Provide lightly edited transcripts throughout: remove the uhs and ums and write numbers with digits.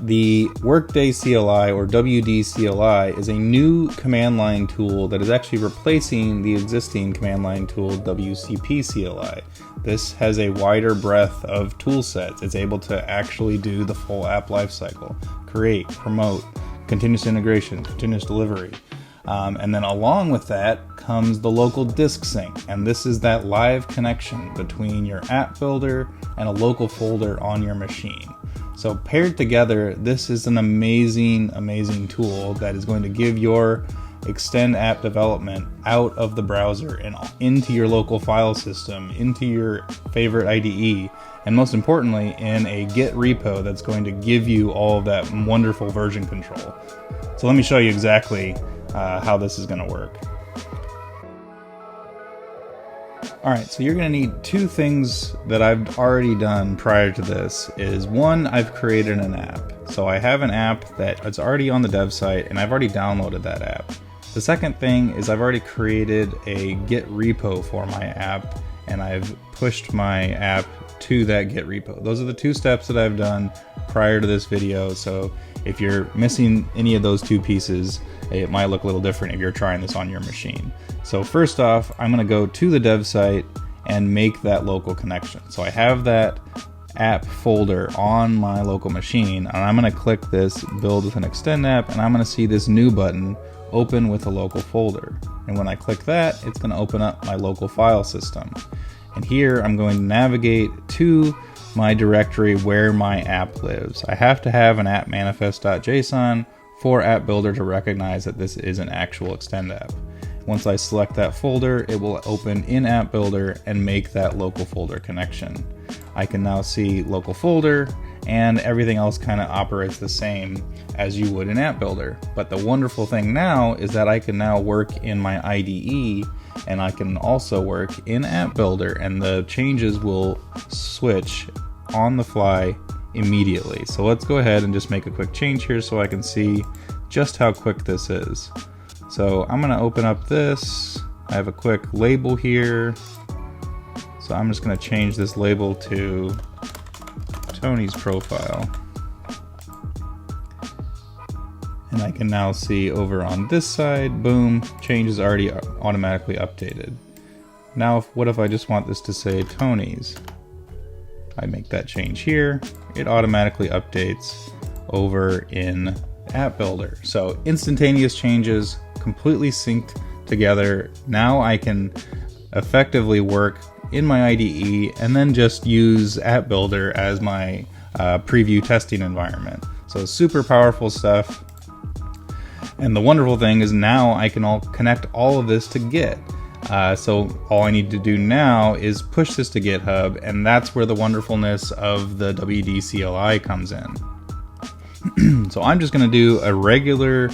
The Workday CLI, or WDCLI, is a new command line tool that is actually replacing the existing command line tool WCP CLI. This has a wider breadth of tool sets. It's able to actually do the full app lifecycle: create, promote, continuous integration, continuous delivery. And then along with that comes the local disk sync, and this is that live connection between your app builder and a local folder on your machine. So paired together, this is an amazing tool that is going to give your Extend app development out of the browser and into your local file system, into your favorite IDE, and most importantly, in a Git repo that's going to give you all of that wonderful version control. So let me show you exactly how this is going to work. Alright, so you're going to need two things that I've already done prior to this. One, I've created an app. So I have an app that's already on the dev site, and I've already downloaded that app. The second thing is I've already created a Git repo for my app, and I've pushed my app to that Git repo. Those are the two steps that I've done prior to this video, so if you're missing any of those two pieces, it might look a little different if you're trying this on your machine. So first off, I'm going to go to the dev site and make that local connection. So I have that app folder on my local machine, and I'm going to click this Build with an Extend app, and I'm going to see this new button, Open with a local folder. And when I click that, it's going to open up my local file system. And here I'm going to navigate to my directory where my app lives. I have to have an app manifest.json for App Builder to recognize that this is an actual Extend app. Once I select that folder, it will open in App Builder and make that local folder connection. I can now see local folder, and everything else kind of operates the same as you would in App Builder. But the wonderful thing now is that I can now work in my IDE, and I can also work in App Builder, and the changes will switch on the fly immediately. So let's go ahead and just make a quick change here so I can see just how quick this is. So I'm going to open up this. I have a quick label here. So I'm just going to change this label to Tony's profile. And I can now see over on this side, boom, change is already automatically updated. Now, what if I just want this to say Tony's? I make that change here, it automatically updates over in App Builder. So instantaneous changes, completely synced together. Now I can effectively work in my IDE and then just use App Builder as my preview testing environment. So super powerful stuff. And the wonderful thing is now I can connect all of this to Git. So all I need to do now is push this to GitHub, and that's where the wonderfulness of the WDCLI comes in. So I'm just going to do a regular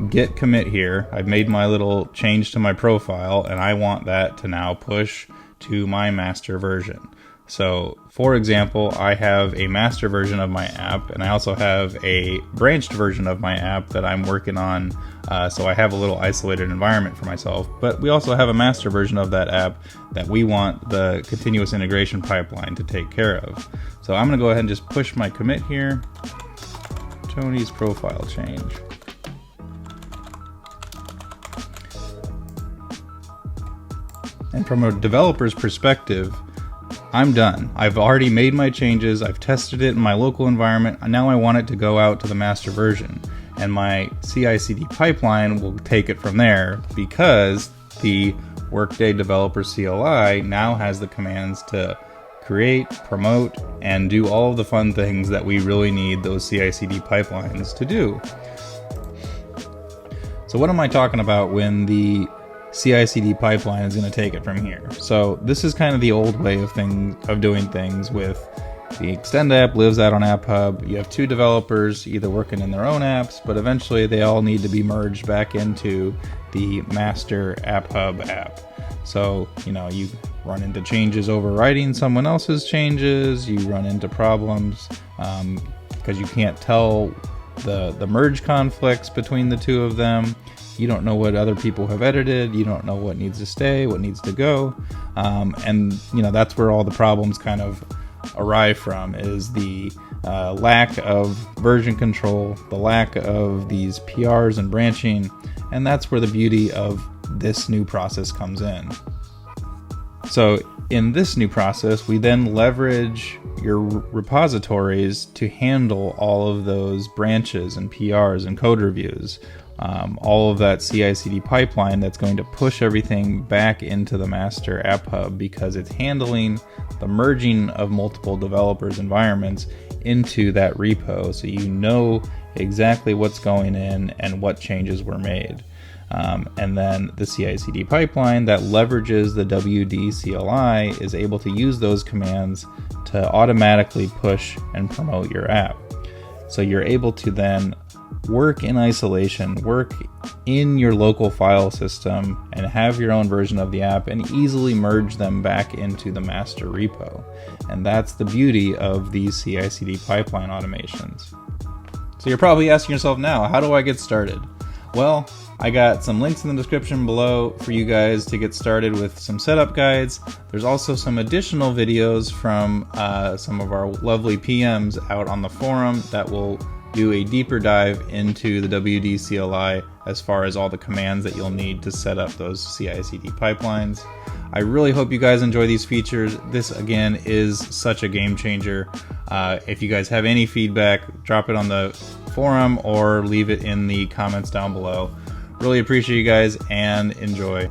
Git commit here. I've made my little change to my profile, and I want that to now push to my master version. So for example, I have a master version of my app, and I also have a branched version of my app that I'm working on. So I have a little isolated environment for myself, but we also have a master version of that app that we want the continuous integration pipeline to take care of. So I'm going to go ahead and just push my commit here. Tony's profile change. And from a developer's perspective, I'm done. I've already made my changes. I've tested it in my local environment. Now I want it to go out to the master version. And my CI/CD pipeline will take it from there because the Workday Developer CLI now has the commands to create, promote, and do all of the fun things that we really need those CI/CD pipelines to do. So what am I talking about when the CI/CD pipeline is going to take it from here? So this is kind of the old way of doing things. With the Extend app lives out on App Hub. You have two developers either working in their own apps, but eventually they all need to be merged back into the master App Hub app. So, you run into changes overriding someone else's changes. You run into problems because you can't tell the merge conflicts between the two of them. You don't know what other people have edited. You don't know what needs to stay, what needs to go. And that's where all the problems kind of arrive from, is the lack of version control, the lack of these PRs and branching, and that's where the beauty of this new process comes in. So in this new process, we then leverage your repositories to handle all of those branches and PRs and code reviews, all of that CI/CD pipeline that's going to push everything back into the master app hub, because it's handling the merging of multiple developers' environments into that repo, so you know exactly what's going in and what changes were made. And then the CI/CD pipeline that leverages the WDCLI is able to use those commands to automatically push and promote your app. So you're able to then work in isolation, work in your local file system, and have your own version of the app and easily merge them back into the master repo. And that's the beauty of these CI/CD pipeline automations. So you're probably asking yourself now, how do I get started? Well, I got some links in the description below for you guys to get started with some setup guides. There's also some additional videos from some of our lovely PMs out on the forum that will do a deeper dive into the WDCLI as far as all the commands that you'll need to set up those CI/CD pipelines. I really hope you guys enjoy these features. This, again, is such a game changer. If you guys have any feedback, drop it on the forum or leave it in the comments down below. Really appreciate you guys, and enjoy.